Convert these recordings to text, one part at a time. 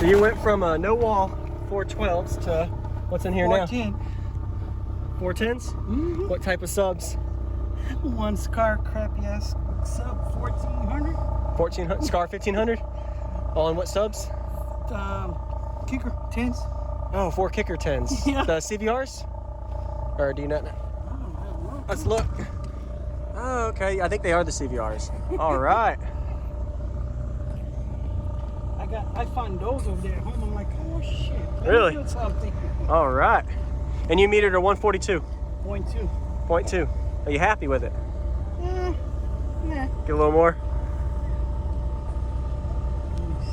So you went from no wall 412s to what's in here now? 410s? Mm-hmm. What type of subs? One Skar crappy ass sub 1400. 1400 Skar 1500. On what subs? Kicker 10s. Oh, 4 kicker 10s. Yeah. The CVRs? Or do you not know? Let's look. Oh, okay. I think they are the CVRs. All right. I found those over there at home. I'm like, oh shit. Really? Something. All right. And you metered a 142. 0.2. 0.2. Are you happy with it? Nah. Get a little more. Let me see.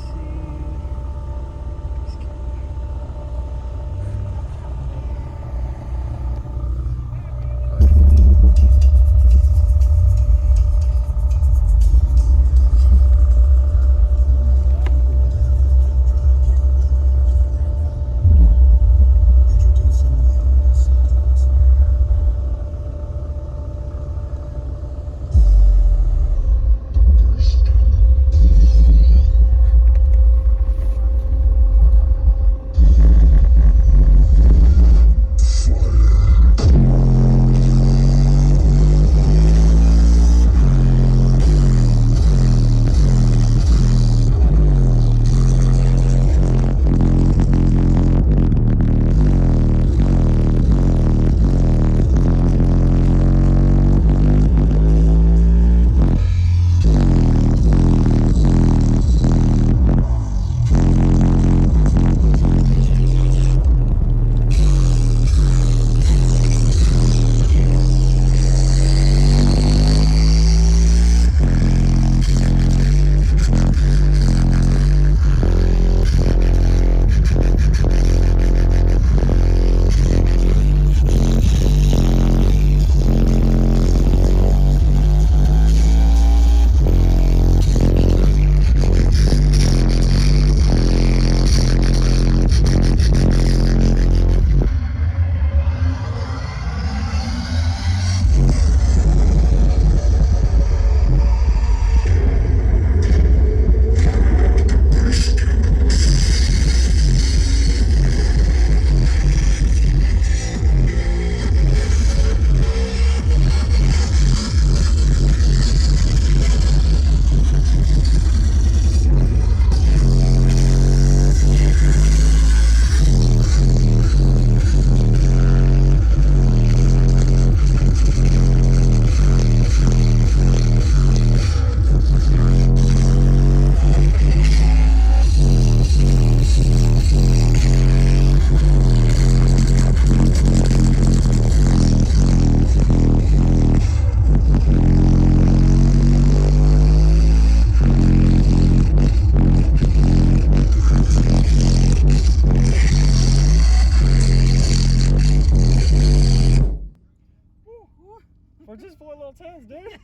For just 4 little tens, dude.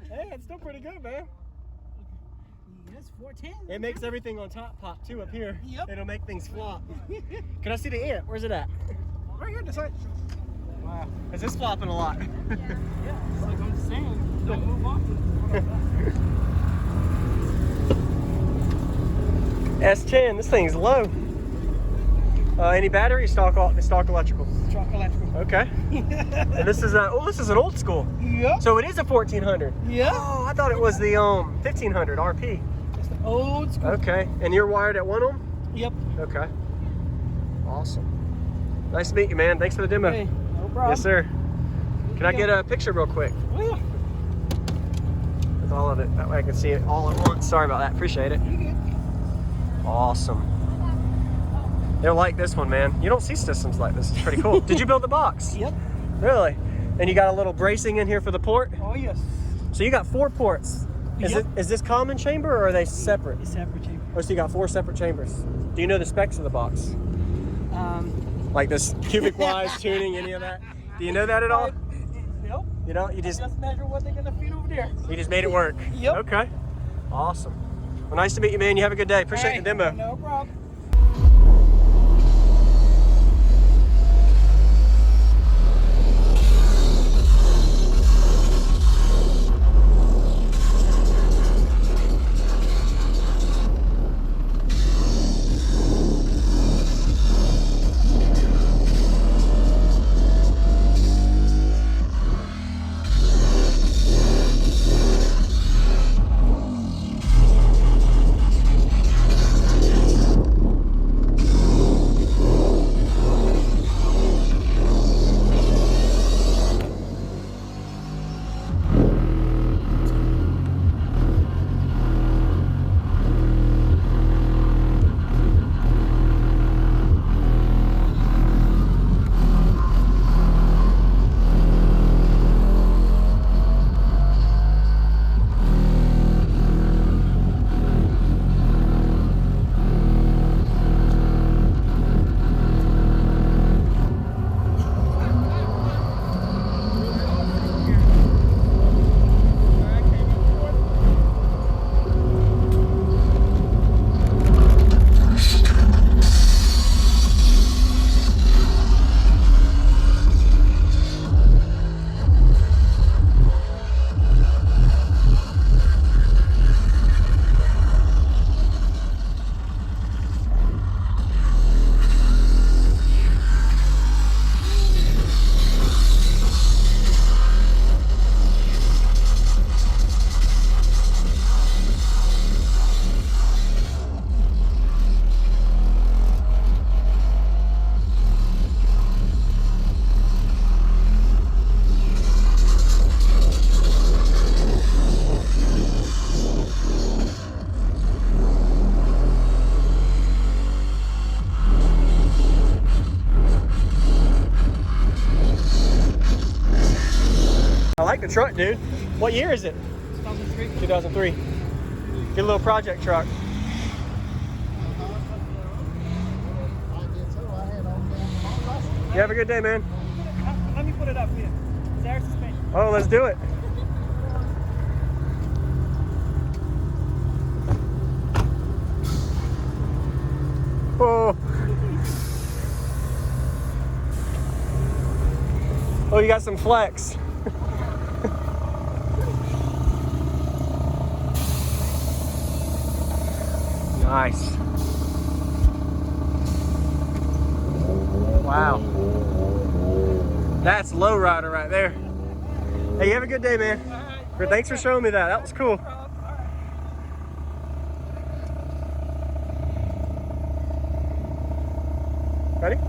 Hey, it's still pretty good, man. That's 410. It makes everything on top pop too up here. Yep. It'll make things flop. Can I see the amp? Where's it at? Right here, this side. Wow. Is this flopping a lot? Yeah, it's like I'm saying, don't move off it. S10, this thing's low. Any battery? Stock electrical. Stock electrical. Okay. And this is an old school. Yep. So it is a 1400. Yep. Oh, I thought it was the 1500 RP. It's the old school. Okay. And you're wired at 1 ohm? Yep. Okay. Awesome. Nice to meet you, man. Thanks for the demo. Hey, no problem. Yes, sir. Can I get a picture real quick? Oh, yeah. With all of it. That way I can see it all at once. Sorry about that. Appreciate it. You good. Awesome. They'll like this one, man. You don't see systems like this. It's pretty cool. Did you build the box? Yep. Really? And you got a little bracing in here for the port? Oh, yes. So you got 4 ports. Is this common chamber or are they separate? It's separate chamber. Oh, so you got 4 separate chambers. Do you know the specs of the box? Like this cubic wise tuning, any of that? Do you know that at all? Nope. You don't? You just measure what they're gonna feed over there. You just made it work. Yep. Okay. Awesome. Well, nice to meet you, man. You have a good day. Appreciate the demo. No problem. like the truck, dude. What year is it? 2003. 2003. Good little project truck. You have a good day, man. Let me put it up here. There's the space. Oh, let's do it. Oh. Oh, you got some flex. Nice. Wow. That's lowrider right there. Hey, you have a good day, man. Thanks for showing me that. That was cool. Ready?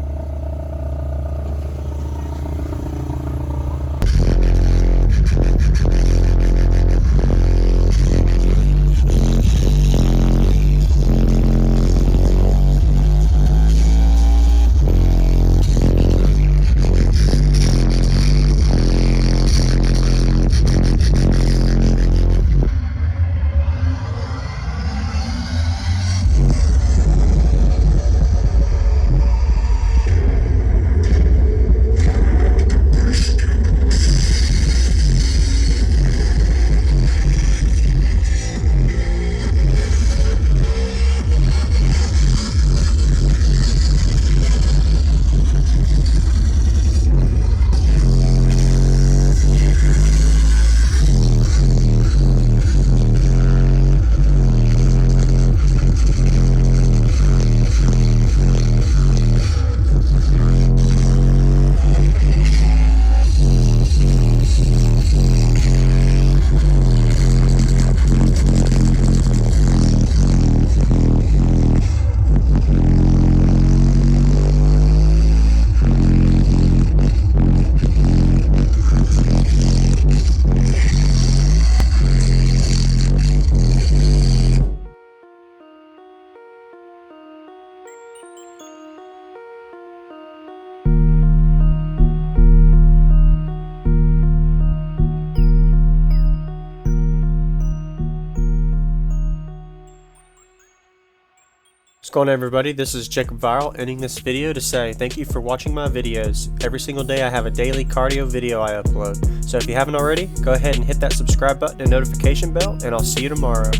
What's going on, everybody? This is JacobViral, ending this video to say thank you for watching my videos. Every single day I have a daily cardio video I upload. So if you haven't already, go ahead and hit that subscribe button and notification bell, and I'll see you tomorrow.